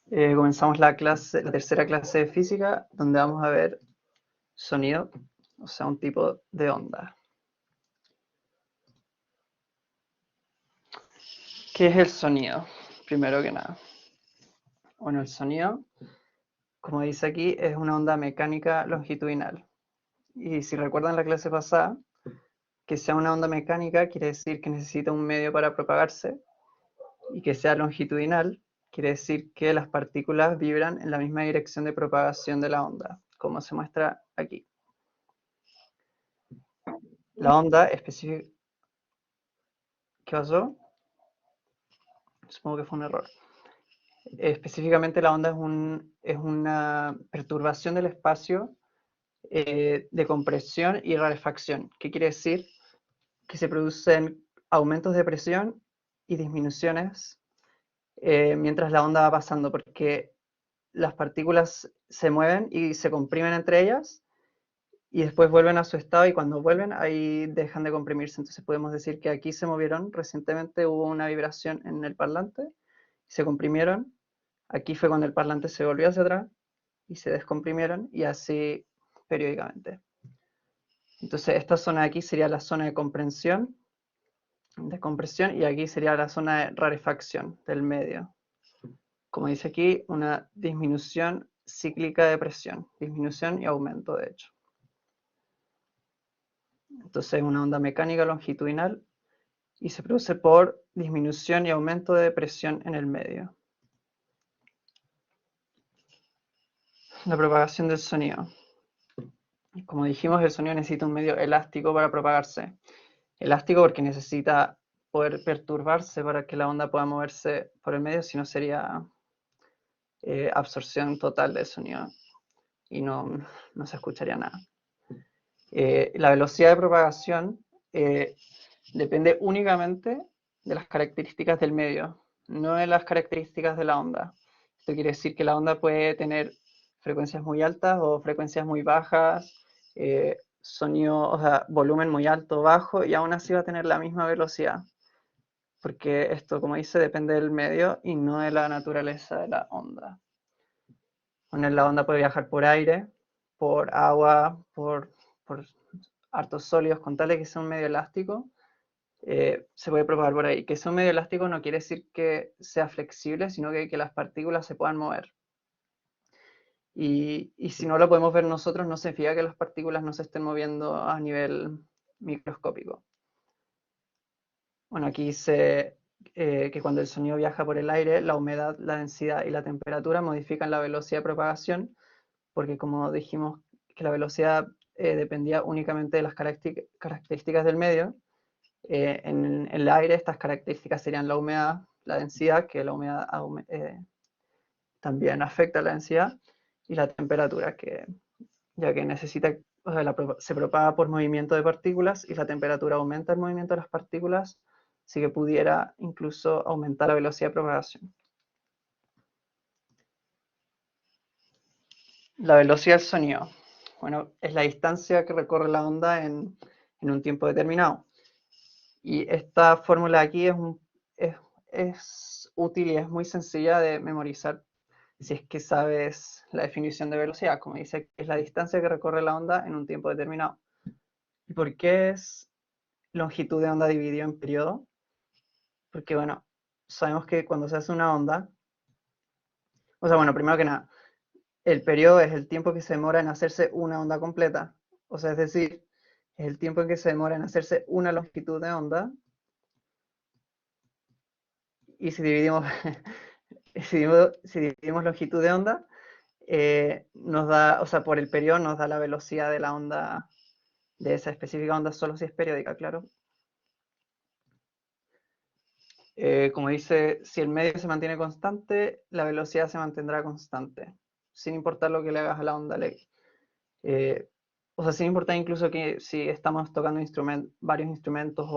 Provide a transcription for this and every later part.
Comenzamos la tercera clase de física, donde vamos a ver sonido, o sea, un tipo de onda. ¿Qué es el sonido? Primero que nada. Bueno, el sonido, como dice aquí, es una onda mecánica longitudinal. Y si recuerdan la clase pasada, que sea una onda mecánica quiere decir que necesita un medio para propagarse, y que sea longitudinal quiere decir que las partículas vibran en la misma dirección de propagación de la onda, como se muestra aquí. La onda específica... ¿Qué pasó? Supongo que fue un error. Específicamente la onda es una perturbación del espacio de compresión y rarefacción. ¿Qué quiere decir? Que se producen aumentos de presión y disminuciones mientras la onda va pasando, porque las partículas se mueven y se comprimen entre ellas y después vuelven a su estado, y cuando vuelven ahí dejan de comprimirse. Entonces podemos decir que aquí se movieron, recientemente hubo una vibración en el parlante, se comprimieron, aquí fue cuando el parlante se volvió hacia atrás y se descomprimieron, y así periódicamente. Entonces esta zona de aquí sería la zona de compresión, y aquí sería la zona de rarefacción del medio. Como dice aquí, una disminución cíclica de presión, disminución y aumento de hecho. Entonces es una onda mecánica longitudinal y se produce por disminución y aumento de presión en el medio. La propagación del sonido. Como dijimos, el sonido necesita un medio elástico para propagarse. Elástico porque necesita poder perturbarse para que la onda pueda moverse por el medio, si no sería absorción total del sonido y no se escucharía nada. La velocidad de propagación depende únicamente de las características del medio, no de las características de la onda. Esto quiere decir que la onda puede tener frecuencias muy altas o frecuencias muy bajas, sonido, o sea, volumen muy alto o bajo, y aún así va a tener la misma velocidad. Porque esto, como dice, depende del medio y no de la naturaleza de la onda. La onda puede viajar por aire, por agua, por hartos sólidos, con tal de que sea un medio elástico, se puede propagar por ahí. Que sea un medio elástico no quiere decir que sea flexible, sino que las partículas se puedan mover. Y si no lo podemos ver nosotros, no significa que las partículas no se estén moviendo a nivel microscópico. Bueno, aquí dice que cuando el sonido viaja por el aire, la humedad, la densidad y la temperatura modifican la velocidad de propagación, porque como dijimos que la velocidad dependía únicamente de las características del medio, en el aire estas características serían la humedad, la densidad, que la humedad también afecta a la densidad, y la temperatura, que ya que necesita, o sea, se propaga por movimiento de partículas y la temperatura aumenta el movimiento de las partículas, así que pudiera incluso aumentar la velocidad de propagación. La velocidad del sonido. Bueno, es la distancia que recorre la onda en un tiempo determinado. Y esta fórmula aquí es útil y es muy sencilla de memorizar si es que sabes la definición de velocidad. Como dice, es la distancia que recorre la onda en un tiempo determinado. ¿Y por qué es longitud de onda dividido en periodo? Porque, bueno, sabemos que cuando se hace una onda, o sea, bueno, primero que nada, el periodo es el tiempo que se demora en hacerse una onda completa. O sea, es decir, es el tiempo en que se demora en hacerse una longitud de onda. Y si dividimos, si dividimos longitud de onda, nos da, o sea, por el periodo nos da la velocidad de la onda, de esa específica onda, solo si es periódica, claro. Como dice, si el medio se mantiene constante, la velocidad se mantendrá constante, sin importar lo que le hagas a la onda. Eh, o sea, sin importar incluso que si estamos tocando varios instrumentos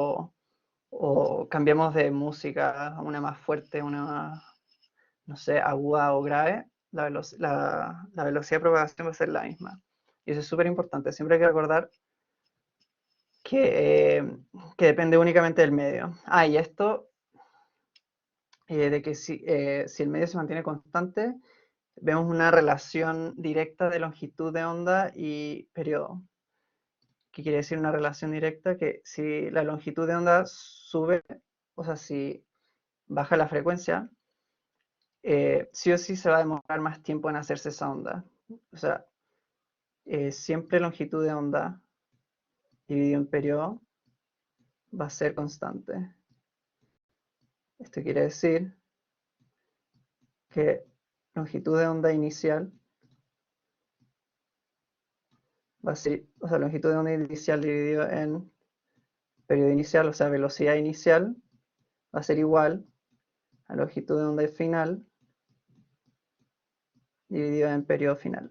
o cambiamos de música a una más fuerte, una más, no sé, aguda o grave, la velocidad de propagación va a ser la misma. Y eso es súper importante. Siempre hay que recordar que, que depende únicamente del medio. Ah, y esto de que si el medio se mantiene constante, vemos una relación directa de longitud de onda y periodo. ¿Qué quiere decir una relación directa? Que si la longitud de onda sube, o sea, si baja la frecuencia, sí o sí se va a demorar más tiempo en hacerse esa onda. O sea, siempre longitud de onda dividido en periodo va a ser constante. Esto quiere decir que longitud de onda inicial va a ser, o sea, longitud de onda inicial dividido en periodo inicial, o sea, velocidad inicial, va a ser igual a longitud de onda final dividido en periodo final.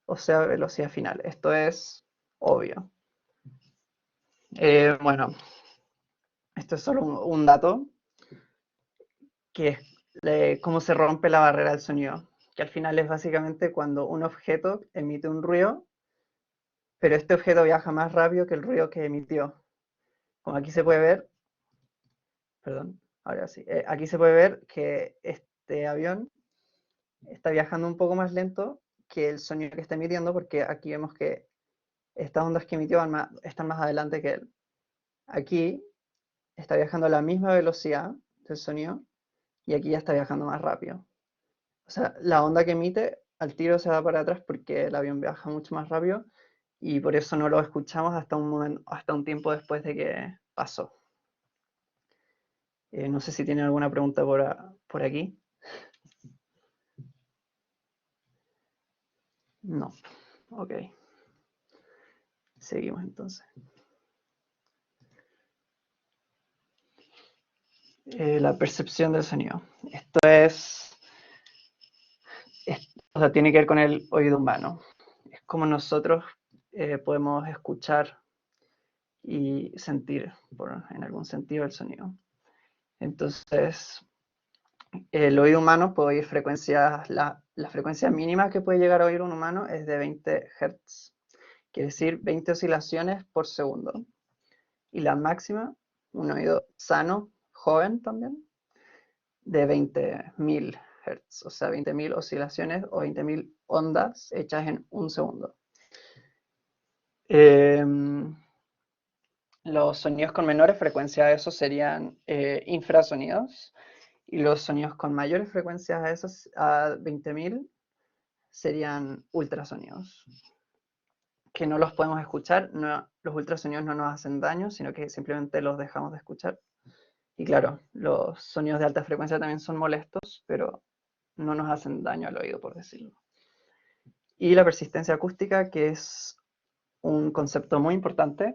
O sea, velocidad final. Esto es obvio. Bueno, esto es solo un dato, que es cómo se rompe la barrera del sonido, que al final es básicamente cuando un objeto emite un ruido, pero este objeto viaja más rápido que el ruido que emitió. Como aquí se puede ver, perdón, ahora sí, aquí se puede ver que este avión está viajando un poco más lento que el sonido que está emitiendo, porque aquí vemos que estas ondas que emitió están más adelante que él. Aquí está viajando a la misma velocidad del sonido y aquí ya está viajando más rápido. O sea, la onda que emite al tiro se va para atrás porque el avión viaja mucho más rápido y por eso no lo escuchamos hasta un momento, hasta un tiempo después de que pasó. No sé si tienen alguna pregunta por aquí. No. Ok. Seguimos entonces. La percepción del sonido. Esto o sea, tiene que ver con el oído humano. Es como nosotros podemos escuchar y sentir, en algún sentido, el sonido. Entonces, el oído humano puede oír frecuencias, la frecuencia mínima que puede llegar a oír un humano es de 20 Hz, quiere decir 20 oscilaciones por segundo. Y la máxima, un oído sano, joven también, de 20.000 Hz, o sea, 20.000 oscilaciones o 20.000 ondas hechas en un segundo. Los sonidos con menores frecuencias a eso serían infrasonidos, y los sonidos con mayores frecuencias a esos, a 20.000, serían ultrasonidos, que no los podemos escuchar. No, los ultrasonidos no nos hacen daño, sino que simplemente los dejamos de escuchar. Y claro, los sonidos de alta frecuencia también son molestos, pero no nos hacen daño al oído, por decirlo. Y la persistencia acústica, que es un concepto muy importante,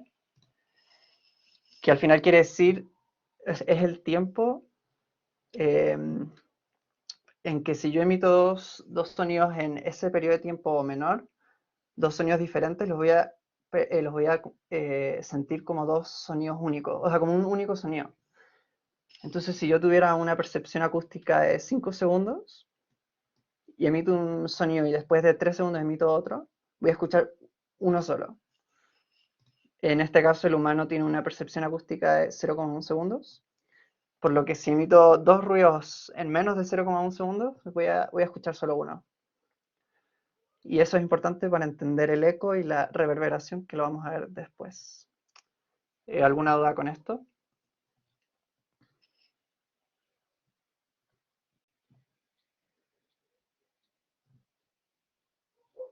que al final quiere decir, es el tiempo eh, en que si yo emito dos sonidos en ese periodo de tiempo menor, dos sonidos diferentes, los voy a sentir como dos sonidos únicos, o sea, como un único sonido. Entonces, si yo tuviera una percepción acústica de 5 segundos y emito un sonido y después de 3 segundos emito otro, voy a escuchar uno solo. En este caso, el humano tiene una percepción acústica de 0,1 segundos, por lo que si emito dos ruidos en menos de 0,1 segundos, voy a escuchar solo uno. Y eso es importante para entender el eco y la reverberación, que lo vamos a ver después. ¿Alguna duda con esto?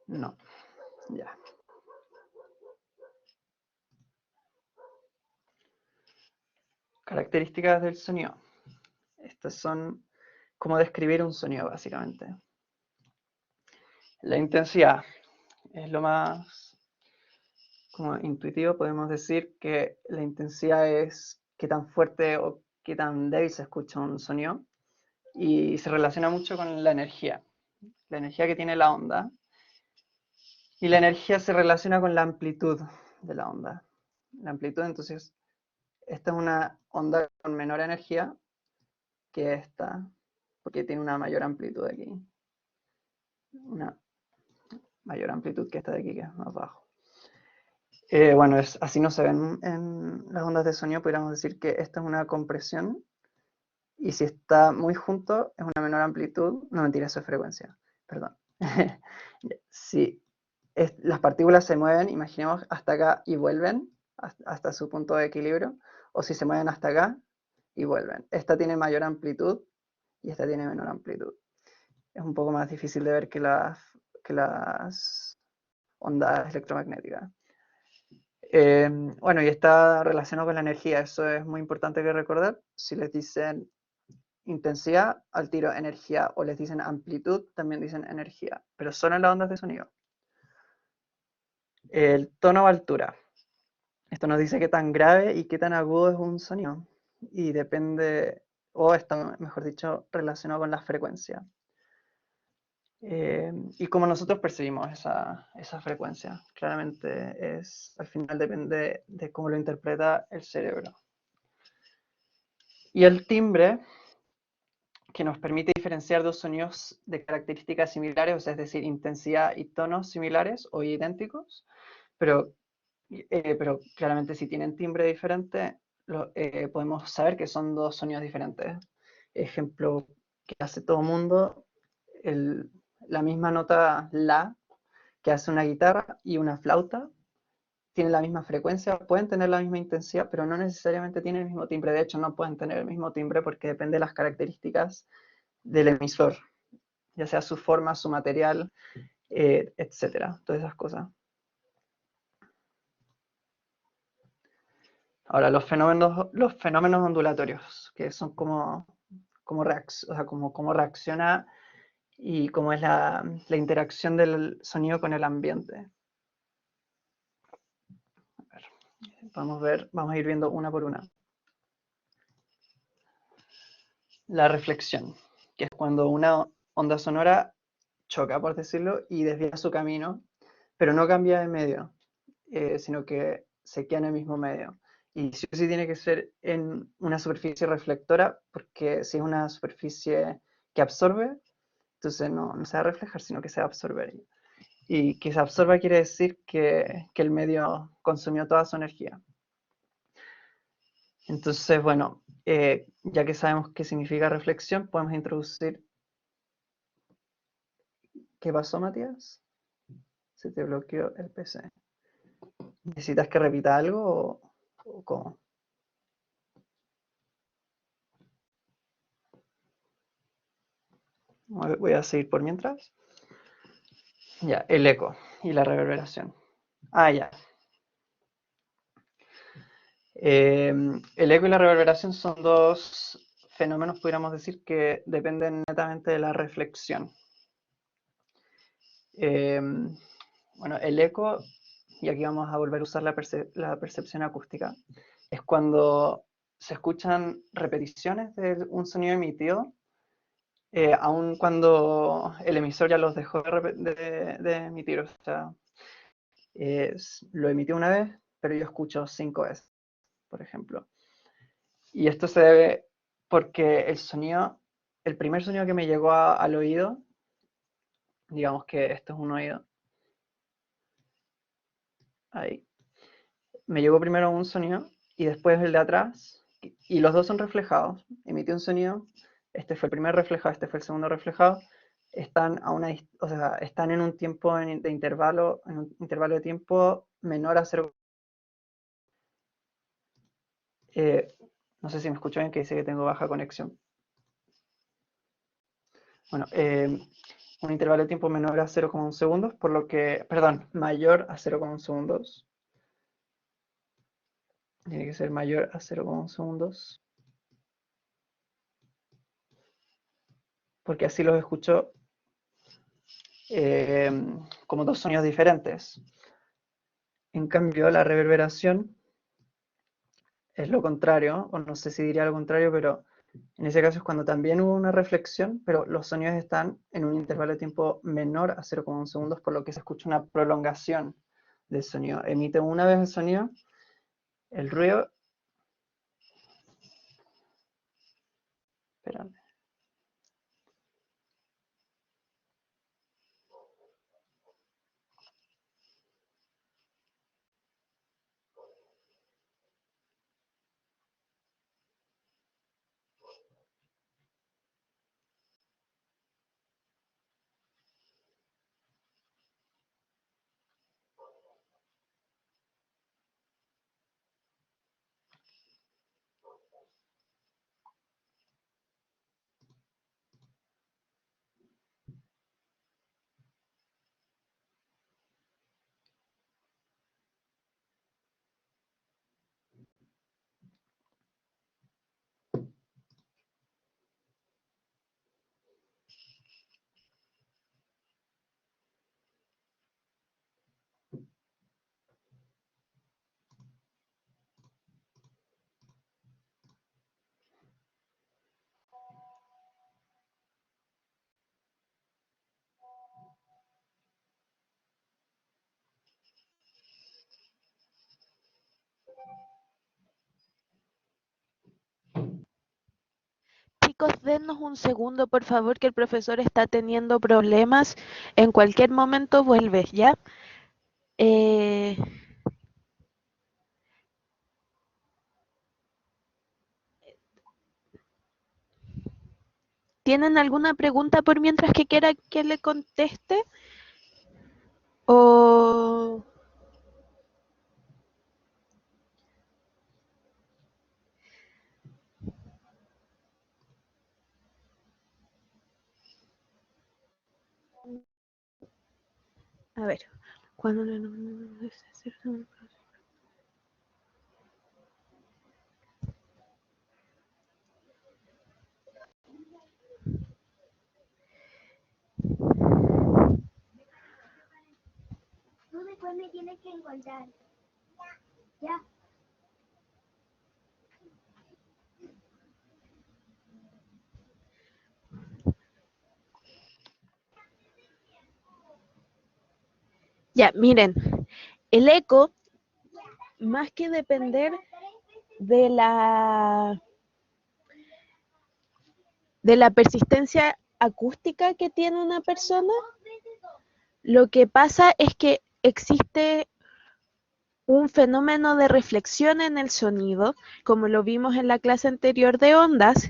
No. Ya. Características del sonido. Estas son como describir un sonido, básicamente. La intensidad es lo más como intuitivo. Podemos decir que la intensidad es qué tan fuerte o qué tan débil se escucha un sonido, y se relaciona mucho con la energía que tiene la onda, y la energía se relaciona con la amplitud de la onda. La amplitud, entonces, esta es una onda con menor energía que esta, porque tiene una mayor amplitud aquí. Una mayor amplitud que esta de aquí, que es más bajo. Bueno, así no se ven en las ondas de sonido. Podríamos decir que esta es una compresión Y si está muy junto, es una menor amplitud. No, mentira, eso es frecuencia. Perdón. Si las partículas se mueven, imaginemos, hasta acá y vuelven, hasta su punto de equilibrio, o si se mueven hasta acá y vuelven. Esta tiene mayor amplitud y esta tiene menor amplitud. Es un poco más difícil de ver que las ondas electromagnéticas. Bueno, y está relacionado con la energía, eso es muy importante que recordar. Si les dicen intensidad, al tiro energía, o les dicen amplitud, también dicen energía, pero solo en las ondas de sonido. El tono o altura. Esto nos dice qué tan grave y qué tan agudo es un sonido. Y depende, o está, mejor dicho, relacionado con la frecuencia. Y cómo nosotros percibimos esa frecuencia. Claramente al final depende de cómo lo interpreta el cerebro. Y el timbre, que nos permite diferenciar dos sonidos de características similares, o sea, es decir, intensidad y tonos similares o idénticos, pero claramente si tienen timbre diferente, podemos saber que son dos sonidos diferentes. Ejemplo que hace todo mundo, la misma nota la que hace una guitarra y una flauta, tienen la misma frecuencia, pueden tener la misma intensidad, pero no necesariamente tienen el mismo timbre. De hecho, no pueden tener el mismo timbre porque depende de las características del emisor, ya sea su forma, su material, etcétera, todas esas cosas. Ahora, los fenómenos ondulatorios, que son como reacciona y cómo es la interacción del sonido con el ambiente. Vamos a ir viendo una por una. La reflexión, que es cuando una onda sonora choca, por decirlo, y desvía su camino, pero no cambia de medio, sino que se queda en el mismo medio. Y sí o sí tiene que ser en una superficie reflectora, porque si es una superficie que absorbe, entonces no se va a reflejar, sino que se va a absorber. Y que se absorba quiere decir que el medio consumió toda su energía. Entonces, bueno, ya que sabemos qué significa reflexión, podemos introducir. ¿Qué pasó, Matías? Se te bloqueó el PC. ¿Necesitas que repita algo o cómo? Voy a seguir por mientras. Ya, el eco y la reverberación. Ah, ya. El eco y la reverberación son dos fenómenos, podríamos decir, que dependen netamente de la reflexión. Bueno, el eco, y aquí vamos a volver a usar la percepción acústica, es cuando se escuchan repeticiones de un sonido emitido, aun cuando el emisor ya los dejó de emitir. O sea, lo emitió una vez, pero yo escucho 5 veces, por ejemplo. Y esto se debe porque el primer sonido que me llegó al oído, digamos que esto es un oído, ahí, me llegó primero un sonido y después el de atrás, y los dos son reflejados. Emití un sonido, este fue el primer reflejado, este fue el segundo reflejado, están o sea, están en un tiempo de intervalo, en un intervalo de tiempo menor a 0. No sé si me escucho bien, que dice que tengo baja conexión. Bueno, un intervalo de tiempo menor a 0,1 segundos, por lo que, perdón, mayor a 0,1 segundos. Tiene que ser mayor a 0,1 segundos. Porque así los escucho como dos sonidos diferentes. En cambio, la reverberación es lo contrario, o no sé si diría lo contrario, pero en ese caso es cuando también hubo una reflexión, pero los sonidos están en un intervalo de tiempo menor a 0,1 segundos, por lo que se escucha una prolongación del sonido. Emite una vez el sonido, el ruido. Espérame. chicos, dennos un segundo, por favor, que el profesor está teniendo problemas. En cualquier momento vuelve, ¿ya? Eh, ¿Tienen alguna pregunta por mientras que quiera que le conteste? O... A ver, cuando Tú después me tienes que encontrar. Ya. Ya, miren, el eco, más que depender de de la persistencia acústica que tiene una persona, lo que pasa es que existe un fenómeno de reflexión en el sonido, como lo vimos en la clase anterior de ondas,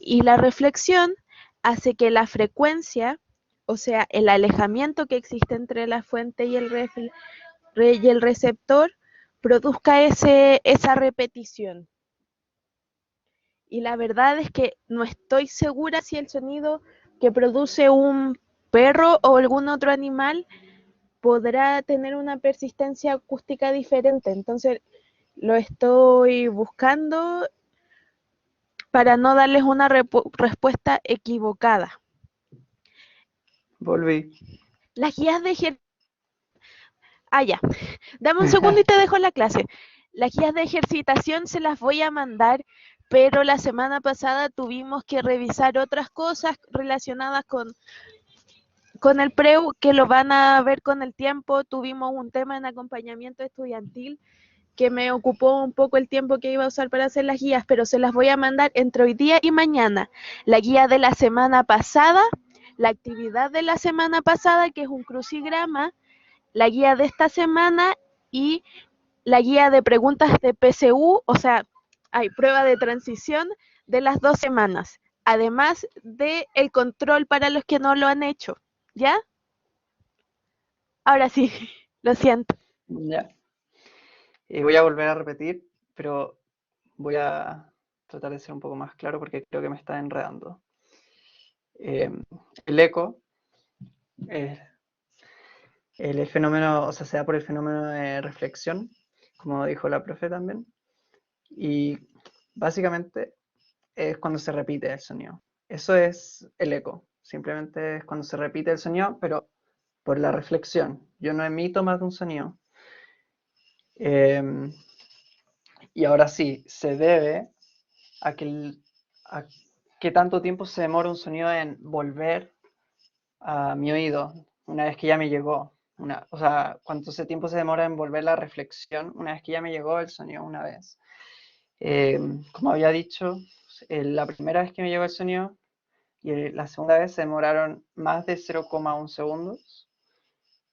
y la reflexión hace que la frecuencia, o sea, el alejamiento que existe entre la fuente y el receptor, produzca esa repetición. Y la verdad es que no estoy segura si el sonido que produce un perro o algún otro animal podrá tener una persistencia acústica diferente. Entonces lo estoy buscando para no darles una respuesta equivocada. Volví. Las guías de ejercicio... Ah, ya. Dame un segundo y te dejo la clase. Las guías de ejercitación se las voy a mandar, pero la semana pasada tuvimos que revisar otras cosas relacionadas con el PREU que lo van a ver con el tiempo. Tuvimos un tema en acompañamiento estudiantil que me ocupó un poco el tiempo que iba a usar para hacer las guías, pero se las voy a mandar entre hoy día y mañana. La guía de la semana pasada, la actividad de la semana pasada, que es un crucigrama, la guía de esta semana y la guía de preguntas de PSU, o sea, hay prueba de transición de las 2 semanas, además de el control para los que no lo han hecho, ¿ya? Ahora sí, lo siento. Ya. Voy a volver a repetir, pero voy a tratar de ser un poco más claro porque creo que me está enredando. Eh, el eco es el fenómeno, o sea, se da por el fenómeno de reflexión, como dijo la profe también, y básicamente es cuando se repite el sonido. Eso es el eco, simplemente es cuando se repite el sonido, pero por la reflexión. Yo no emito más de un sonido. Eh, y ahora sí, se debe a a qué tanto tiempo se demora un sonido en volver a mi oído una vez que ya me llegó. O sea, cuánto tiempo se demora en volver la reflexión una vez que ya me llegó el sonido una vez. Como había dicho, la primera vez que me llegó el sonido y la segunda vez se demoraron más de 0,1 segundos,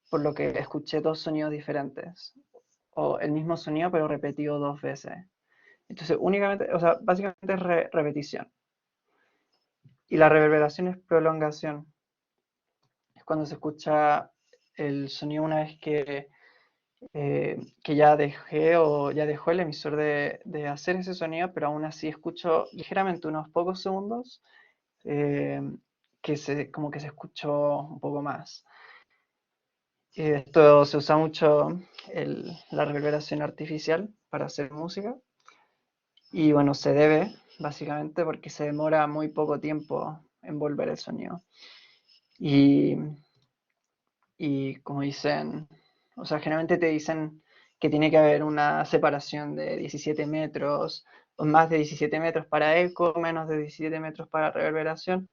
por lo que escuché dos sonidos diferentes, o el mismo sonido pero repetido dos veces. Entonces, únicamente, o sea, básicamente es repetición. Y la reverberación es prolongación. Es cuando se escucha el sonido una vez que ya dejé o ya dejó el emisor de hacer ese sonido, pero aún así escucho ligeramente unos pocos segundos eh, como que se escuchó un poco más. Esto se usa mucho la reverberación artificial para hacer música y bueno, se debe básicamente porque se demora muy poco tiempo en volver el sonido. Y, y como dicen, o sea, generalmente te dicen que tiene que haber una separación de 17 metros o más de 17 metros para eco, menos de 17 metros para reverberación,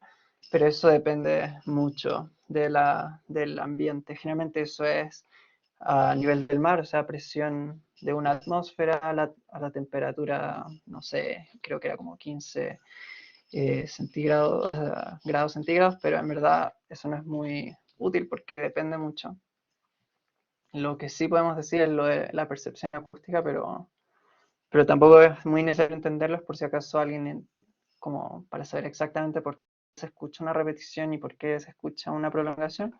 pero eso depende mucho del ambiente. Generalmente eso es a nivel del mar, o sea, presión de una atmósfera a la temperatura, no sé, creo que era como 15 centígrados, grados centígrados, pero en verdad eso no es muy útil porque depende mucho. Lo que sí podemos decir es lo de la percepción acústica, pero tampoco es muy necesario entenderlos por si acaso alguien, como para saber exactamente por qué se escucha una repetición y por qué se escucha una prolongación.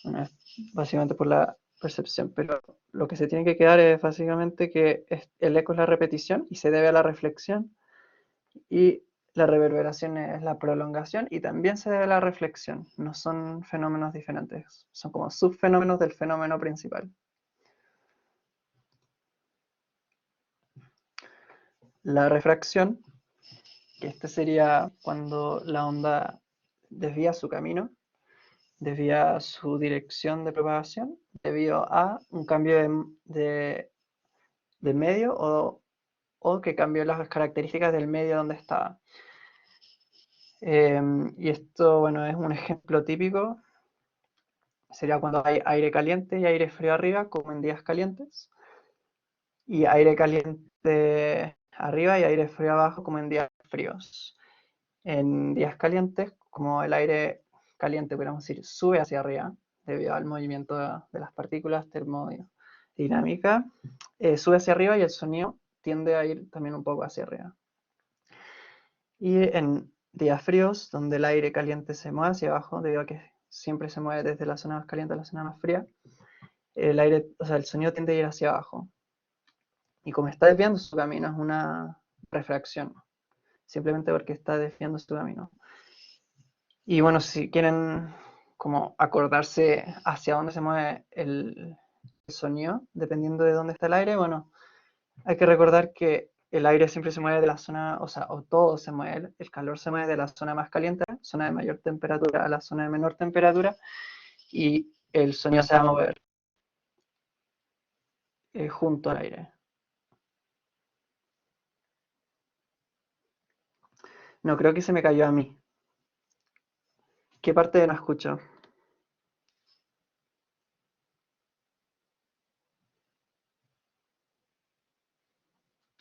Bueno, es básicamente por la percepción, pero lo que se tiene que quedar es básicamente que el eco es la repetición y se debe a la reflexión, y la reverberación es la prolongación y también se debe a la reflexión. No son fenómenos diferentes, son como subfenómenos del fenómeno principal. La refracción, que este sería cuando la onda desvía su camino, desvía su dirección de propagación debido a un cambio de medio o que cambió las características del medio donde estaba. Y esto, bueno, es un ejemplo típico. Sería cuando hay aire caliente y aire frío arriba, como en días calientes, y aire caliente arriba y aire frío abajo, como en días fríos. En días calientes, como el aire caliente, podríamos decir, sube hacia arriba, debido al movimiento de las partículas termodinámica, sube hacia arriba y el sonido tiende a ir también un poco hacia arriba. Y en días fríos, donde el aire caliente se mueve hacia abajo, debido a que siempre se mueve desde la zona más caliente a la zona más fría, el sonido tiende a ir hacia abajo. Y como está desviando su camino, es una refracción, simplemente porque está desviando su camino. Y bueno, si quieren como acordarse hacia dónde se mueve el sonido, dependiendo de dónde está el aire, bueno, hay que recordar que el aire siempre se mueve de la zona, o todo se mueve, el calor se mueve de la zona más caliente, zona de mayor temperatura, a la zona de menor temperatura, y el sonido se va a mover junto al aire. No, creo que se me cayó a mí. ¿Qué parte no escucho?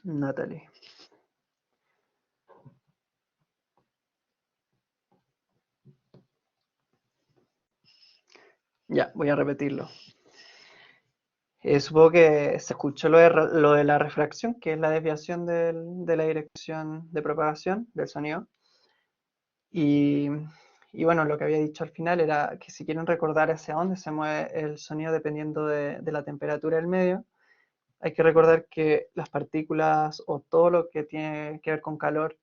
Natalie. Ya, voy a repetirlo. Supongo que se escuchó lo de la refracción, que es la desviación de la dirección de propagación del sonido. Y, y bueno, lo que había dicho al final era que si quieren recordar hacia dónde se mueve el sonido dependiendo de la temperatura del medio, hay que recordar que las partículas o todo lo que tiene que ver con calor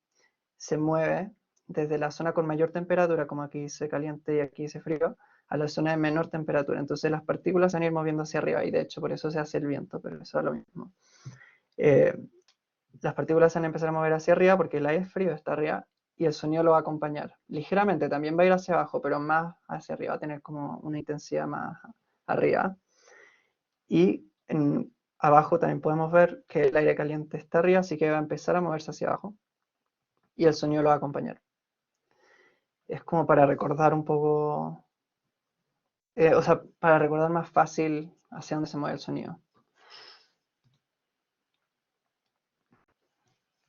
se mueve desde la zona con mayor temperatura, como aquí dice caliente y aquí dice frío, a la zona de menor temperatura. Entonces las partículas se van a ir moviendo hacia arriba y de hecho por eso se hace el viento, pero eso es lo mismo. Las partículas se van a empezar a mover hacia arriba porque el aire frío está arriba y el sonido lo va a acompañar. Ligeramente también va a ir hacia abajo, pero más hacia arriba, va a tener como una intensidad más arriba. Y abajo también podemos ver que el aire caliente está arriba, así que va a empezar a moverse hacia abajo y el sonido lo va a acompañar. Es como para recordar un poco, o sea, para recordar más fácil hacia dónde se mueve el sonido.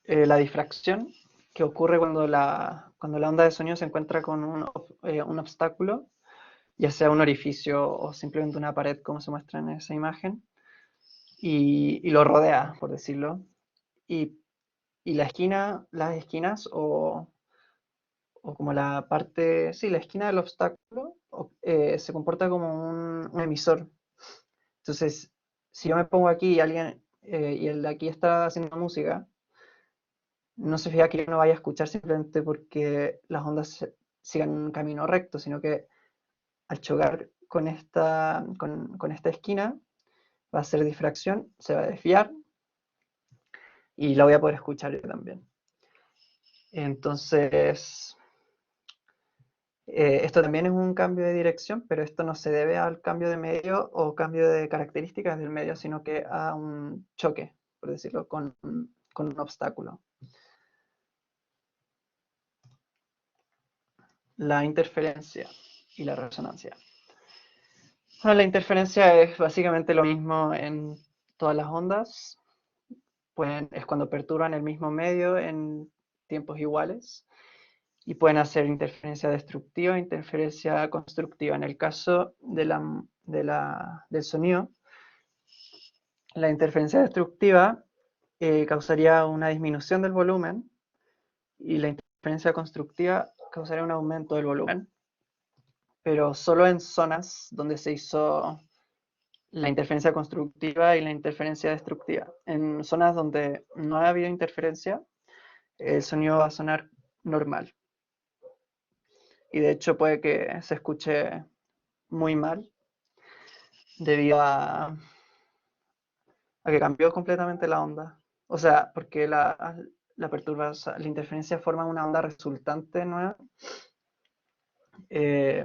La difracción, que ocurre cuando cuando la onda de sonido se encuentra con un obstáculo, ya sea un orificio o simplemente una pared, como se muestra en esa imagen, y lo rodea, por decirlo. Y, y las esquinas o como la parte, sí, la esquina del obstáculo se comporta como un emisor. Entonces, si yo me pongo aquí y y el de aquí está haciendo música, no significa que yo no vaya a escuchar simplemente porque las ondas sigan un camino recto, sino que al chocar con esta esquina va a hacer difracción, se va a desviar y la voy a poder escuchar yo también. Entonces, esto también es un cambio de dirección, pero esto no se debe al cambio de medio o cambio de características del medio, sino que a un choque, por decirlo, con un obstáculo. La interferencia y la resonancia. Bueno, la interferencia es básicamente lo mismo en todas las ondas. Es cuando perturban el mismo medio en tiempos iguales. y pueden hacer interferencia destructiva e interferencia constructiva. En el caso del sonido, la interferencia destructiva causaría una disminución del volumen y la interferencia constructiva causaría un aumento del volumen, pero solo en zonas donde se hizo la interferencia constructiva y la interferencia destructiva. En zonas donde no ha habido interferencia, el sonido va a sonar normal. Y de hecho puede que se escuche muy mal debido a que cambió completamente la onda. O sea, porque la perturbación, la interferencia forma una onda resultante nueva eh,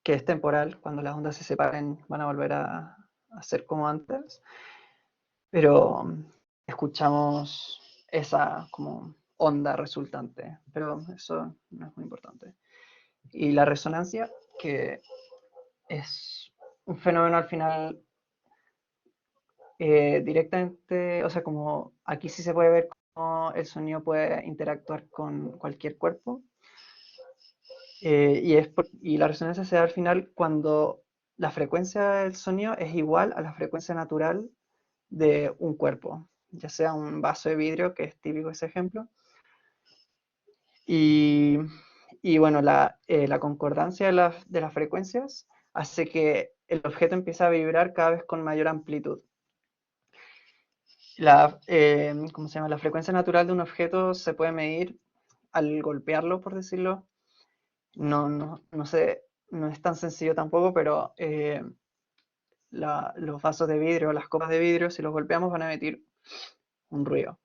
que es temporal. Cuando las ondas se separen van a volver a ser como antes, pero escuchamos esa como onda resultante, pero eso no es muy importante. Y la resonancia, que es un fenómeno al final directamente, o sea, como aquí sí se puede ver cómo el sonido puede interactuar con cualquier cuerpo. Y la resonancia se da al final cuando la frecuencia del sonido es igual a la frecuencia natural de un cuerpo, ya sea un vaso de vidrio, que es típico ese ejemplo. Y, bueno, la concordancia de las frecuencias hace que el objeto empiece a vibrar cada vez con mayor amplitud. ¿Cómo se llama? La frecuencia natural de un objeto se puede medir al golpearlo, por decirlo. No sé, no es tan sencillo tampoco, pero los vasos de vidrio, las copas de vidrio, si los golpeamos van a emitir un ruido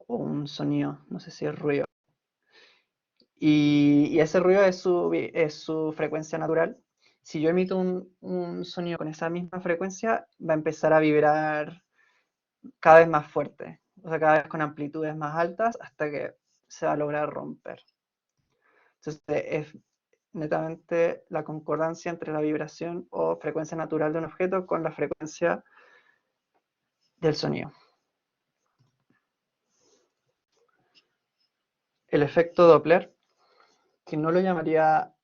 o un sonido, no sé si es ruido. Y ese ruido es su frecuencia natural. Si yo emito un sonido con esa misma frecuencia, va a empezar a vibrar cada vez más fuerte, o sea, cada vez con amplitudes más altas hasta que se va a lograr romper. Entonces es netamente la concordancia entre la vibración o frecuencia natural de un objeto con la frecuencia del sonido. El efecto Doppler, que no lo llamaría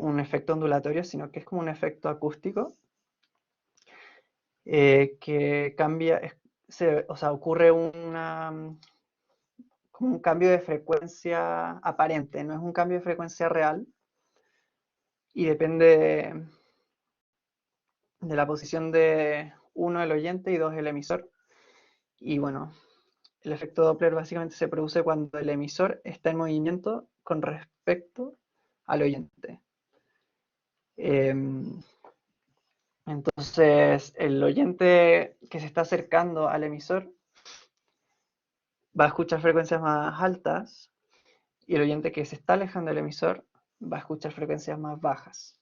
un efecto ondulatorio, sino que es como un efecto acústico, que cambia, o sea, ocurre como un cambio de frecuencia aparente, no es un cambio de frecuencia real, y depende de la posición de uno, el oyente, y dos, el emisor. Y bueno, el efecto Doppler básicamente se produce cuando el emisor está en movimiento con respecto al oyente. Entonces, el oyente que se está acercando al emisor va a escuchar frecuencias más altas, y el oyente que se está alejando del emisor va a escuchar frecuencias más bajas.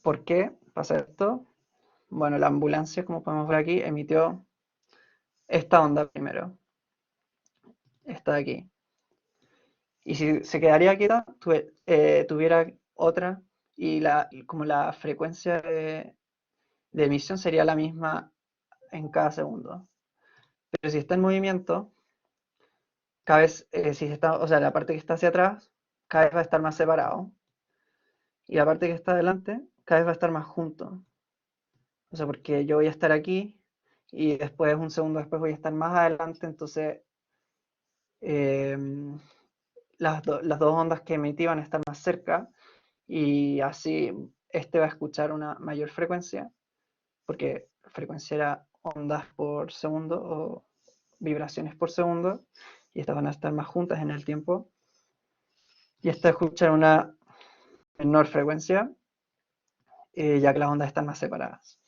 ¿Por qué pasa esto? Bueno, la ambulancia, como podemos ver aquí, emitió esta onda primero, esta de aquí. Y si se quedaría quieta, tuviera otra, y como la frecuencia de emisión sería la misma en cada segundo. Pero si está en movimiento, cada vez, o sea, la parte que está hacia atrás, cada vez va a estar más separado. Y la parte que está adelante, cada vez va a estar más junto. O sea, porque yo voy a estar aquí, y después, un segundo después, voy a estar más adelante, entonces las dos ondas que emití van a estar más cerca, y así este va a escuchar una mayor frecuencia, porque frecuencia era ondas por segundo o vibraciones por segundo, y estas van a estar más juntas en el tiempo, y esta escucha una menor frecuencia, ya que las ondas están más separadas.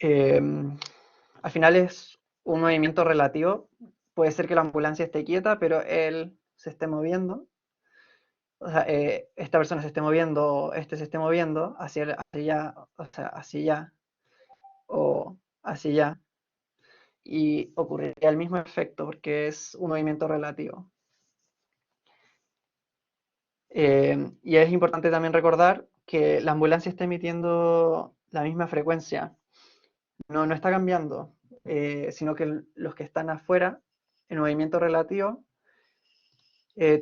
Al final es un movimiento relativo. Puede ser que la ambulancia esté quieta, pero él se esté moviendo. O sea, esta persona se esté moviendo, este se esté moviendo hacia allá, o sea, hacia allá, o hacia allá. Y ocurriría el mismo efecto porque es un movimiento relativo. Y es importante también recordar que la ambulancia está emitiendo la misma frecuencia. No está cambiando, sino que los que están afuera el movimiento relativo,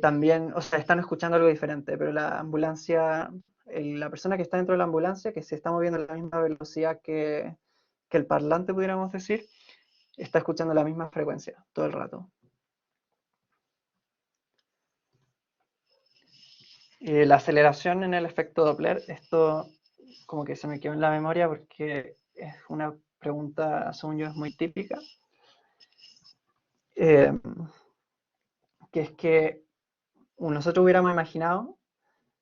también, o sea, están escuchando algo diferente, pero la ambulancia, la persona que está dentro de la ambulancia, que se está moviendo a la misma velocidad que el parlante, pudiéramos decir, está escuchando la misma frecuencia todo el rato. La aceleración en el efecto Doppler, esto como que se me quedó en la memoria porque es una pregunta, según yo, es muy típica. Que es que nosotros hubiéramos imaginado,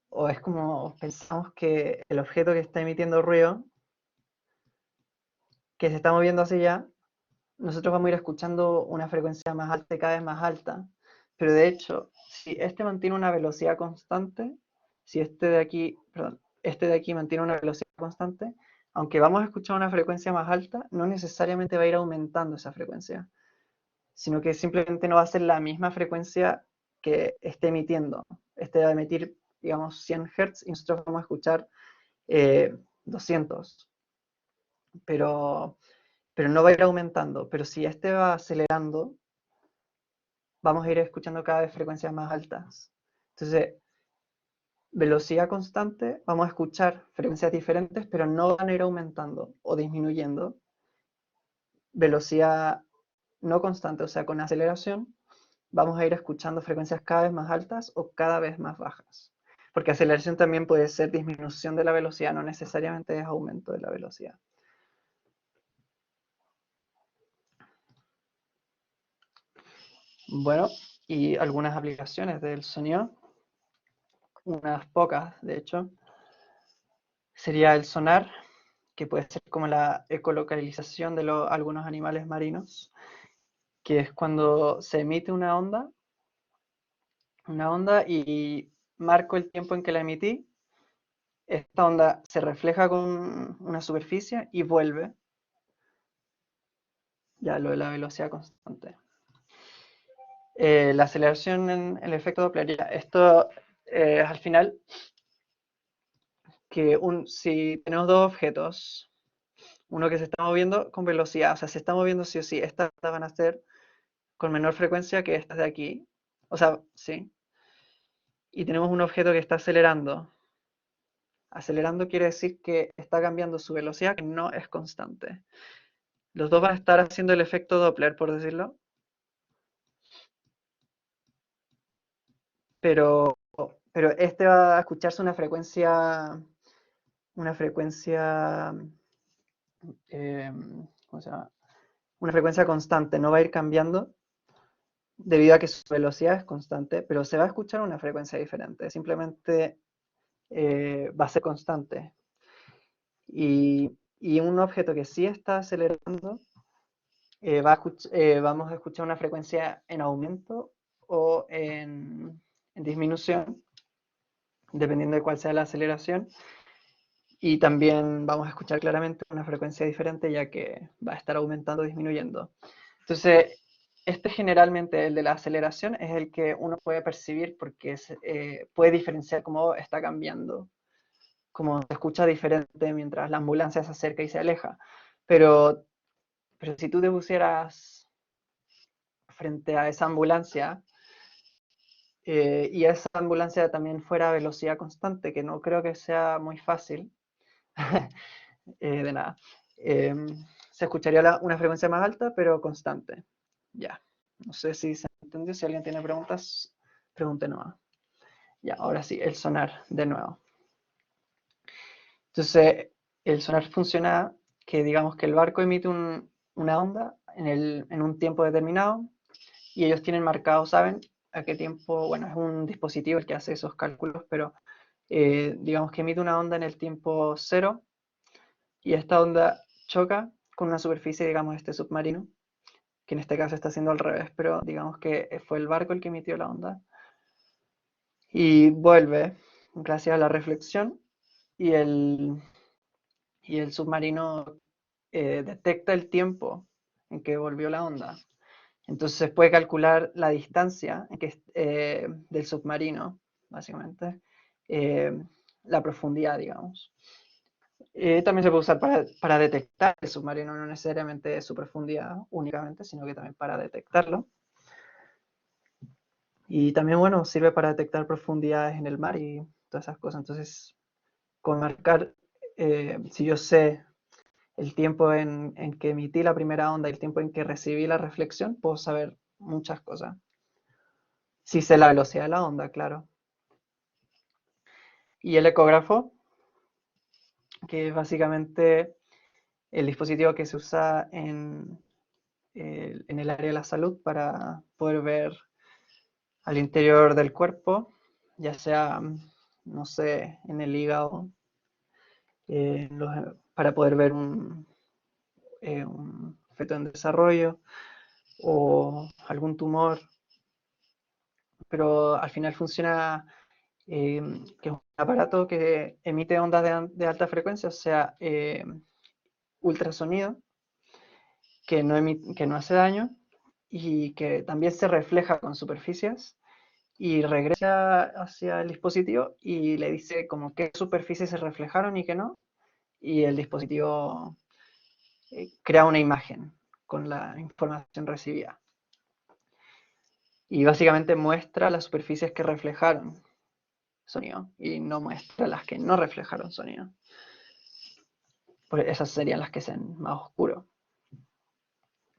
o es como pensamos que el objeto que está emitiendo ruido, que se está moviendo hacia allá, nosotros vamos a ir escuchando una frecuencia más alta y cada vez más alta. Pero de hecho, si este mantiene una velocidad constante, si este de aquí, perdón, este de aquí mantiene una velocidad constante, aunque vamos a escuchar una frecuencia más alta, no necesariamente va a ir aumentando esa frecuencia, sino que simplemente no va a ser la misma frecuencia que esté emitiendo. Este va a emitir, digamos, 100 Hz y nosotros vamos a escuchar 200. Pero no va a ir aumentando. Pero si este va acelerando, vamos a ir escuchando cada vez frecuencias más altas. Entonces, velocidad constante, vamos a escuchar frecuencias diferentes, pero no van a ir aumentando o disminuyendo. Velocidad no constante, o sea, con aceleración, vamos a ir escuchando frecuencias cada vez más altas o cada vez más bajas. Porque aceleración también puede ser disminución de la velocidad, no necesariamente es aumento de la velocidad. Bueno, y algunas aplicaciones del sonido, unas pocas de hecho, sería el sonar, que puede ser como la ecolocalización de algunos animales marinos, que es cuando se emite una onda y marco el tiempo en que la emití, esta onda se refleja con una superficie y vuelve, ya lo de la velocidad constante. La aceleración en el efecto Doppler, ya, esto es al final que si tenemos dos objetos, uno que se está moviendo con velocidad, o sea, se está moviendo sí o sí, estas van a ser con menor frecuencia que estas de aquí, o sea, sí, y tenemos un objeto que está acelerando. Acelerando quiere decir que está cambiando su velocidad, que no es constante. Los dos van a estar haciendo el efecto Doppler, por decirlo, pero este va a escucharse una frecuencia, ¿cómo se llama? Una frecuencia constante, no va a ir cambiando debido a que su velocidad es constante, pero se va a escuchar una frecuencia diferente, simplemente va a ser constante. Y un objeto que sí está acelerando, vamos a escuchar una frecuencia en aumento o en disminución, dependiendo de cuál sea la aceleración. Y también vamos a escuchar claramente una frecuencia diferente, ya que va a estar aumentando o disminuyendo. Entonces, este generalmente, el de la aceleración, es el que uno puede percibir porque puede diferenciar cómo está cambiando, cómo se escucha diferente mientras la ambulancia se acerca y se aleja. Pero si tú te pusieras frente a esa ambulancia y esa ambulancia también fuera a velocidad constante, que no creo que sea muy fácil, de nada. Se escucharía una frecuencia más alta, pero constante. Ya. No sé si se entendió. Si alguien tiene preguntas, pregunte nomás. Ya, ahora sí, el sonar de nuevo. Entonces, el sonar funciona que digamos que el barco emite una onda en un tiempo determinado y ellos tienen marcado, saben a qué tiempo, bueno, es un dispositivo el que hace esos cálculos, pero digamos que emite una onda en el tiempo cero y esta onda choca con una superficie, digamos, de este submarino, que en este caso está haciendo al revés, pero digamos que fue el barco el que emitió la onda, y vuelve gracias a la reflexión y el submarino detecta el tiempo en que volvió la onda. Entonces se puede calcular la distancia del submarino, básicamente, eh, la profundidad, digamos. También se puede usar para detectar el submarino, no necesariamente su profundidad únicamente, sino que también para detectarlo. Y también, bueno, sirve para detectar profundidades en el mar y todas esas cosas. Entonces, con marcar, si yo sé el tiempo en que emití la primera onda y el tiempo en que recibí la reflexión, puedo saber muchas cosas. Si sé la velocidad de la onda, claro. Y el ecógrafo, que es básicamente el dispositivo que se usa en el área de la salud para poder ver al interior del cuerpo, ya sea, no sé, en el hígado, para poder ver un feto en desarrollo o algún tumor, pero al final funciona que es un aparato que emite ondas de alta frecuencia, o sea, ultrasonido, que no hace daño y que también se refleja con superficies y regresa hacia el dispositivo y le dice como qué superficies se reflejaron y qué no, y el dispositivo crea una imagen con la información recibida. Y básicamente muestra las superficies que reflejaron sonido y no muestra las que no reflejaron sonido. Porque esas serían las que sean más oscuros.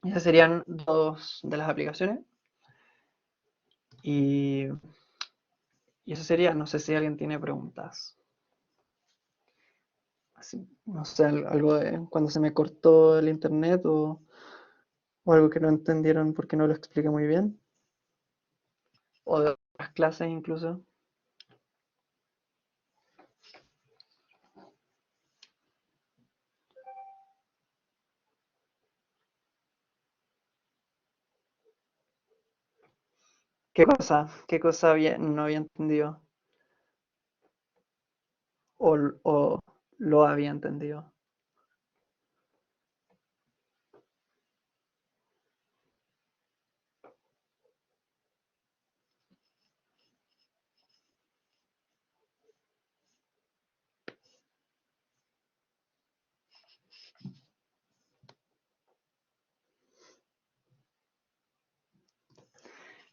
Esas serían dos de las aplicaciones. Y, y eso sería, no sé si alguien tiene preguntas. Así, no sé, algo de cuando se me cortó el internet o algo que no entendieron porque no lo expliqué muy bien. O de otras clases incluso. ¿Qué cosa? ¿Qué cosa no había entendido? O lo había entendido.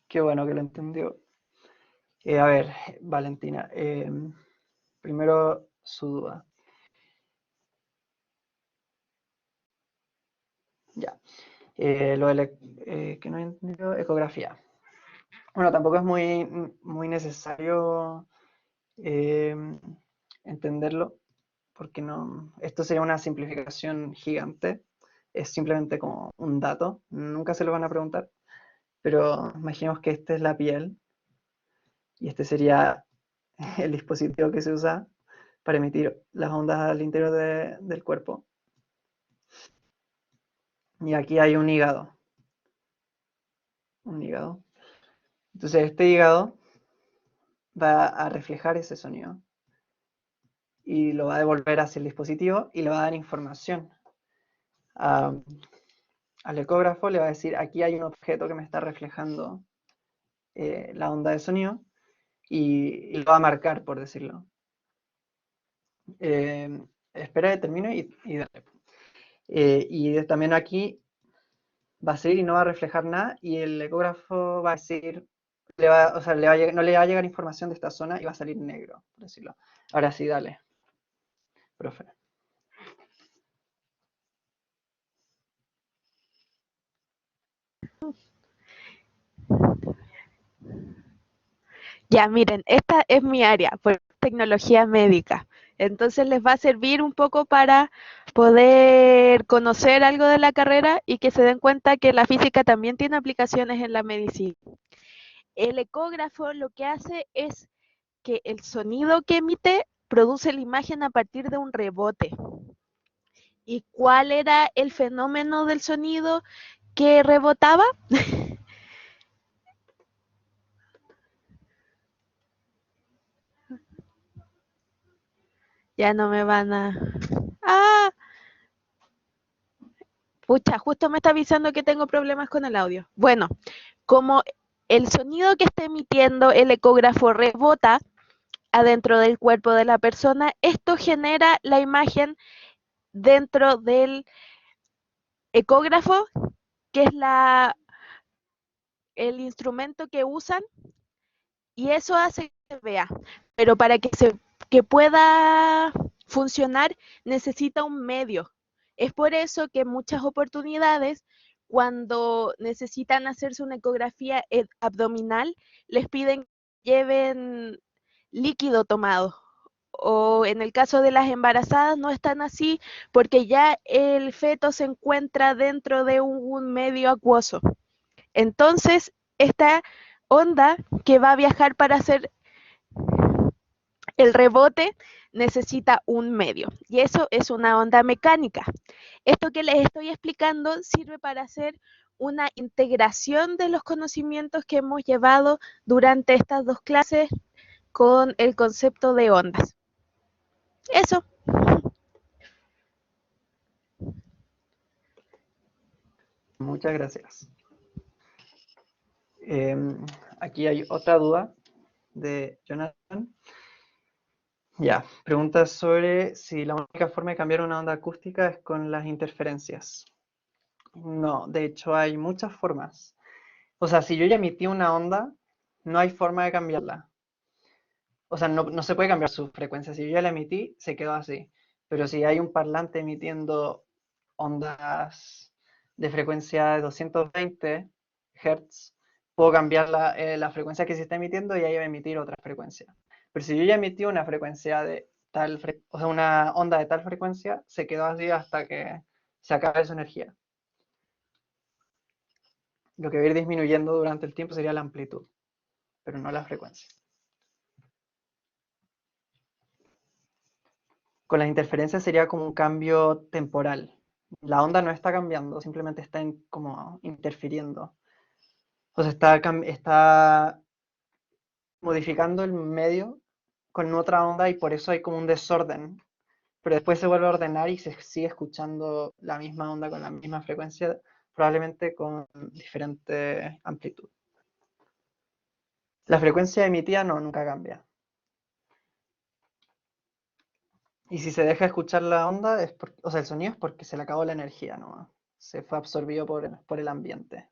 Qué bueno que lo entendió. A ver, Valentina, primero su duda. Ya. Lo de que no he entendido, ecografía. Bueno, tampoco es muy necesario eh, entenderlo, porque no, esto sería una simplificación gigante. Es simplemente como un dato, nunca se lo van a preguntar, pero imaginemos que esta es la piel y este sería el dispositivo que se usa para emitir las ondas al interior del cuerpo. Y aquí hay un hígado. Un hígado. Entonces este hígado va a reflejar ese sonido y lo va a devolver hacia el dispositivo y le va a dar información. Al ecógrafo le va a decir, aquí hay un objeto que me está reflejando la onda de sonido y lo va a marcar, por decirlo. Espera que termine y dale. Y también aquí va a salir y no va a reflejar nada y el ecógrafo va a decir, o sea, no le va a llegar información de esta zona y va a salir negro, por decirlo. Ahora sí, dale, profe. Ya, miren, esta es mi área, pues tecnología médica. Entonces les va a servir un poco para poder conocer algo de la carrera y que se den cuenta que la física también tiene aplicaciones en la medicina. El ecógrafo lo que hace es que el sonido que emite produce la imagen a partir de un rebote. ¿Y cuál era el fenómeno del sonido que rebotaba? Ya no me van a... ¡Ah! Pucha, justo me está avisando que tengo problemas con el audio. Bueno, como el sonido que está emitiendo el ecógrafo rebota adentro del cuerpo de la persona, esto genera la imagen dentro del ecógrafo, que es el instrumento que usan y eso hace que se vea. Pero para que pueda funcionar necesita un medio. Es por eso que en muchas oportunidades, cuando necesitan hacerse una ecografía abdominal, les piden que lleven líquido tomado. O en el caso de las embarazadas no están así porque ya el feto se encuentra dentro de un medio acuoso. Entonces, esta onda que va a viajar para hacer el rebote necesita un medio y eso es una onda mecánica. Esto que les estoy explicando sirve para hacer una integración de los conocimientos que hemos llevado durante estas dos clases con el concepto de ondas. Eso. Muchas gracias. Aquí hay otra duda de Jonathan. Ya, pregunta sobre si la única forma de cambiar una onda acústica es con las interferencias. No, de hecho hay muchas formas. O sea, si yo ya emití una onda, no hay forma de cambiarla. O sea, no se puede cambiar su frecuencia. Si yo ya la emití, se quedó así. Pero si hay un parlante emitiendo ondas de frecuencia de 220 Hz, puedo cambiar la frecuencia que se está emitiendo y ahí va a emitir otra frecuencia. Pero si yo ya emití una frecuencia de tal, o sea, una onda de tal frecuencia, se quedó así hasta que se acabe su energía. Lo que va a ir disminuyendo durante el tiempo sería la amplitud, pero no la frecuencia. Con las interferencias sería como un cambio temporal. La onda no está cambiando, simplemente está como interfiriendo. O sea, está modificando el medio con otra onda y por eso hay como un desorden. Pero después se vuelve a ordenar y se sigue escuchando la misma onda con la misma frecuencia, probablemente con diferente amplitud. La frecuencia emitida no, nunca cambia. Y si se deja escuchar la onda, o sea, el sonido es porque se le acabó la energía, ¿no? Se fue absorbido por el ambiente.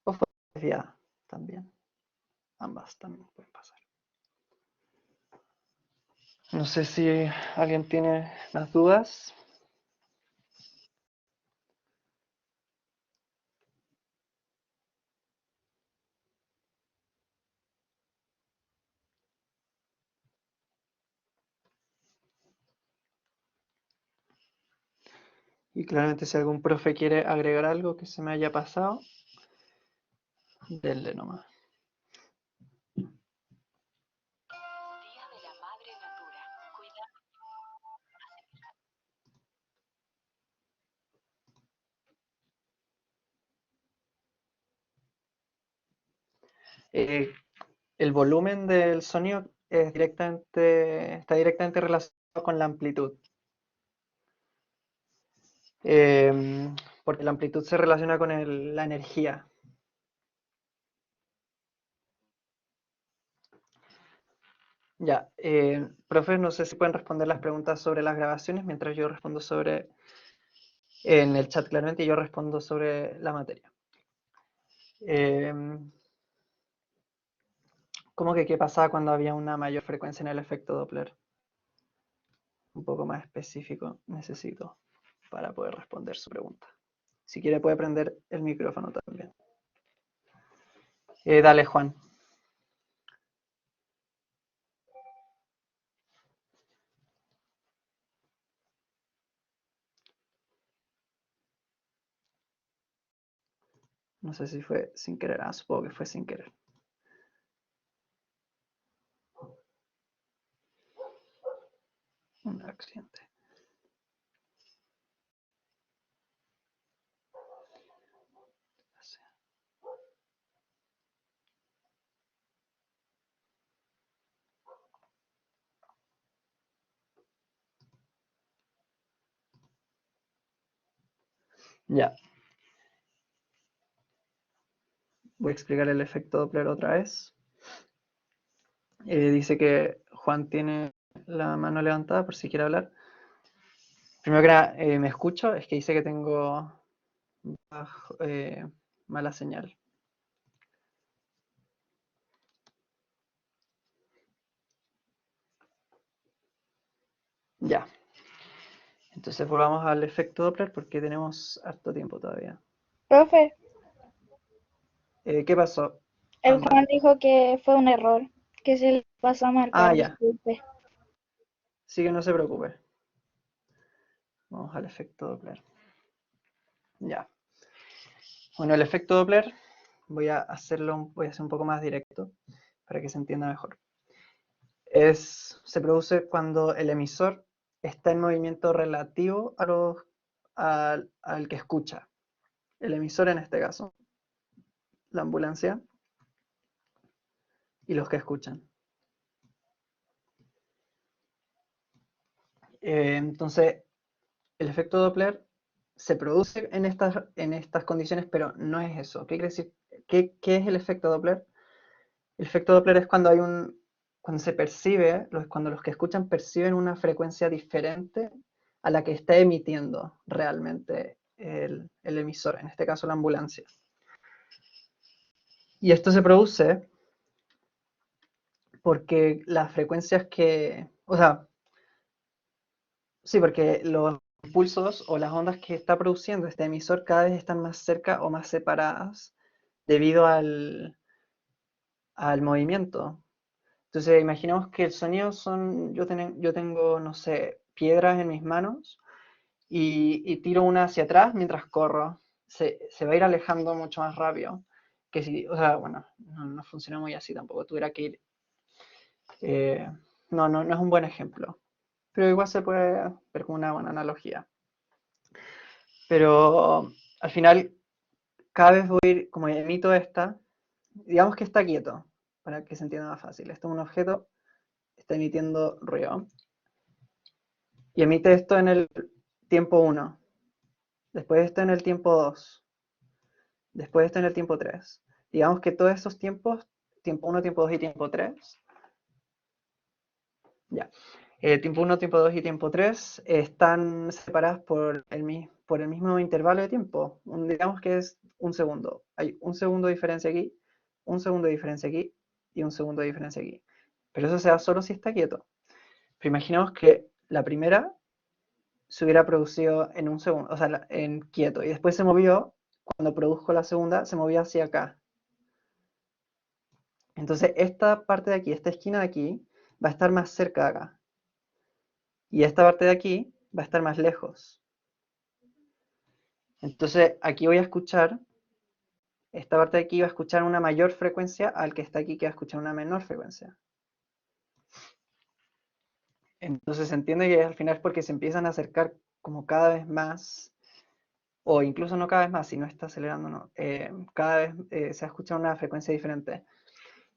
O fue desviada también. Ambas también pueden pasar. No sé si alguien tiene más dudas. Y claramente si algún profe quiere agregar algo que se me haya pasado, denle nomás. Día de la Madre Natura. Cuida. El volumen del sonido está directamente relacionado con la amplitud. Porque la amplitud se relaciona con la energía. Ya, profes, no sé si pueden responder las preguntas sobre las grabaciones mientras yo respondo en el chat claramente, y yo respondo sobre la materia. ¿Cómo que qué pasaba cuando había una mayor frecuencia en el efecto Doppler? Un poco más específico necesito para poder responder su pregunta. Si quiere puede prender el micrófono también. Dale, Juan. No sé si fue sin querer. Supongo que fue sin querer. Un accidente. Ya. Voy a explicar el efecto Doppler otra vez. Dice que Juan tiene la mano levantada por si quiere hablar. Primero que nada, me escucho. Es que dice que tengo mala señal. Ya. Entonces volvamos al efecto Doppler porque tenemos harto tiempo todavía. Profe, ¿Qué pasó? el Ámbar? Juan dijo que fue un error, que se le pasó a marcar, Ah, ya. disculpe. Sí, que no se preocupe. Vamos al efecto Doppler. Ya. Bueno, el efecto Doppler voy a hacer un poco más directo para que se entienda mejor. Se produce cuando el emisor está en movimiento relativo al que escucha. El emisor en este caso, la ambulancia, y los que escuchan. Entonces, el efecto Doppler se produce en estas condiciones, pero no es eso. ¿Qué quiere decir? ¿Qué es el efecto Doppler? El efecto Doppler es cuando cuando se percibe, cuando los que escuchan perciben una frecuencia diferente a la que está emitiendo realmente el emisor, en este caso la ambulancia. Y esto se produce porque las frecuencias o sea, sí, porque los impulsos o las ondas que está produciendo este emisor cada vez están más cerca o más separadas debido al movimiento. Entonces, imaginemos que el sonido yo tengo, no sé, piedras en mis manos y tiro una hacia atrás mientras corro. Se va a ir alejando mucho más rápido que si, o sea, bueno, no funciona muy así tampoco. Tuviera que ir. No es un buen ejemplo, pero igual se puede ver como una buena analogía. Pero al final, cada vez voy a ir, como emito digamos que está quieto, para que se entienda más fácil. Esto es un objeto, está emitiendo ruido. Y emite esto en el tiempo 1, después esto en el tiempo 2, después esto en el tiempo 3. Digamos que todos esos tiempos, tiempo 1, tiempo 2 y tiempo 3, ya. Tiempo 1, tiempo 2 y tiempo 3 están separados por el mismo intervalo de tiempo. Digamos que es un segundo. Hay un segundo de diferencia aquí, un segundo de diferencia aquí y un segundo de diferencia aquí. Pero eso se da solo si está quieto. Pero imaginemos que la primera se hubiera producido en un segundo, o sea, en quieto, y después se movió, cuando produjo la segunda, se movió hacia acá. Entonces esta parte de aquí, esta esquina de aquí, va a estar más cerca de acá. Y esta parte de aquí va a estar más lejos. Entonces aquí voy a escuchar, esta parte de aquí va a escuchar una mayor frecuencia al que está aquí, que va a escuchar una menor frecuencia. Entonces se entiende que al final es porque se empiezan a acercar como cada vez más, o incluso no cada vez más, si no está acelerando, no, cada vez se ha escuchado una frecuencia diferente.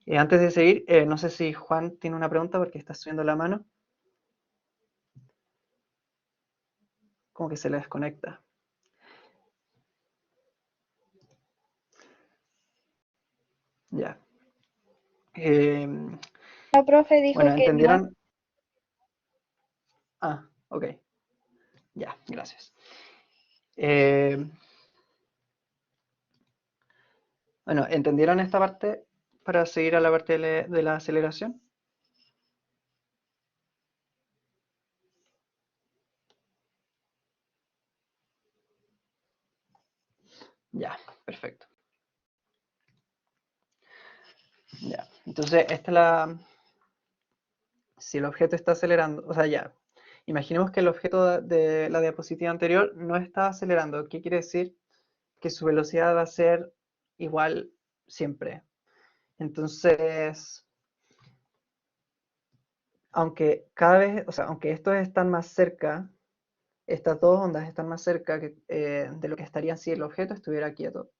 Antes de seguir, no sé si Juan tiene una pregunta porque está subiendo la mano. Como que se le desconecta. Ya. La profe dijo Bueno, que no. ¿entendieron? Ah, ok. Ya, gracias. Bueno, ¿entendieron esta parte para seguir a la parte de la aceleración? Ya, perfecto. Ya, entonces esta es si el objeto está acelerando, o sea, ya, imaginemos que el objeto de la diapositiva anterior no está acelerando. ¿Qué quiere decir? Que su velocidad va a ser igual siempre. Entonces, aunque cada vez, o sea, aunque estos están más cerca, estas dos ondas están más cerca de lo que estarían si el objeto estuviera quieto.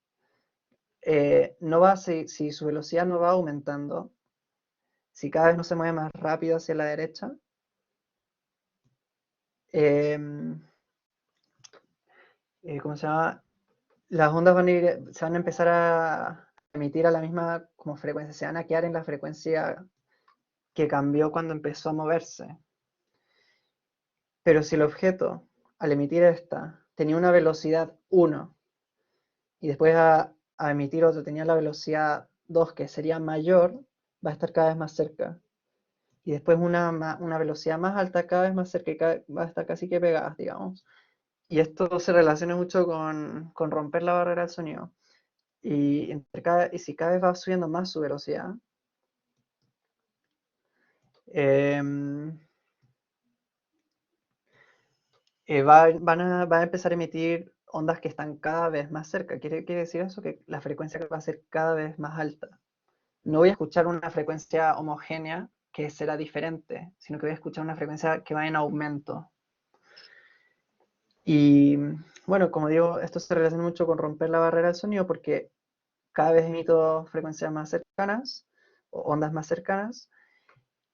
No va, si su velocidad no va aumentando, si cada vez no se mueve más rápido hacia la derecha, ¿cómo se llama? Las ondas se van a empezar a emitir a la misma como frecuencia, se van a quedar en la frecuencia que cambió cuando empezó a moverse. Pero si el objeto, al emitir esta, tenía una velocidad 1 y después a emitir otro tenía la velocidad 2, que sería mayor, va a estar cada vez más cerca. Y después una velocidad más alta, cada vez más cerca, y va a estar casi que pegadas, digamos. Y esto se relaciona mucho con romper la barrera del sonido. Y si cada vez va subiendo más su velocidad, em, van a empezar a emitir ondas que están cada vez más cerca. Quiere decir eso? Que la frecuencia va a ser cada vez más alta. No voy a escuchar una frecuencia homogénea que será diferente, sino que voy a escuchar una frecuencia que va en aumento. Y bueno, como digo, esto se relaciona mucho con romper la barrera del sonido porque cada vez emito frecuencias más cercanas, o ondas más cercanas,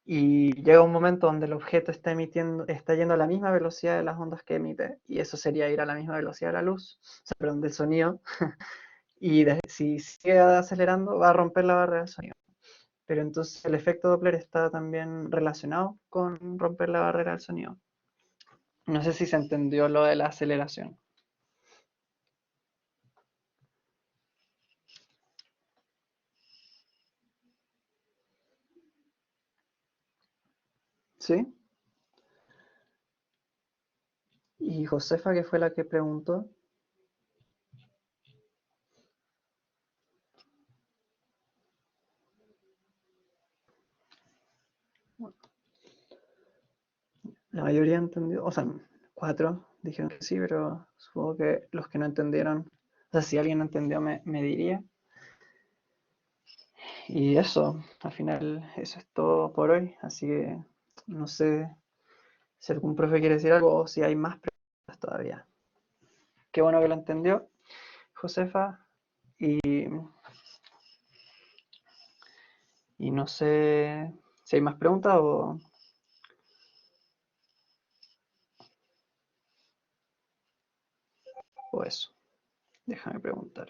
y llega un momento donde el objeto está yendo a la misma velocidad de las ondas que emite, y eso sería ir a la misma velocidad de la luz, o sea, perdón, del sonido, y si sigue acelerando va a romper la barrera del sonido. Pero entonces el efecto Doppler está también relacionado con romper la barrera del sonido. No sé si se entendió lo de la aceleración. ¿Sí? Y Josefa, que fue la que preguntó. La mayoría entendió, o sea, 4 dijeron que sí, pero supongo que los que no entendieron, o sea, si alguien no entendió me diría. Y eso, al final, eso es todo por hoy, así que no sé si algún profe quiere decir algo o si hay más preguntas todavía. Qué bueno que lo entendió, Josefa, y no sé si hay más preguntas o eso. Déjame preguntar.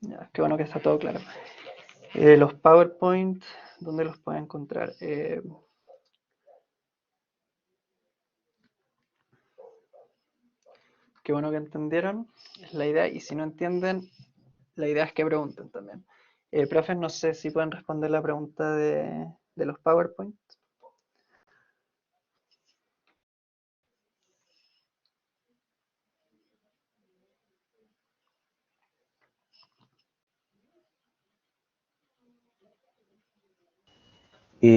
Ya, qué bueno que está todo claro. Los PowerPoint, ¿dónde los puedo encontrar? Qué bueno que entendieron, es la idea, y si no entienden, la idea es que pregunten también. Profes, no sé si pueden responder la pregunta de los PowerPoint.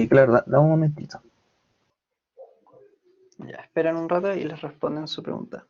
Claro, da un momentito. Ya, esperan un rato y les responden su pregunta.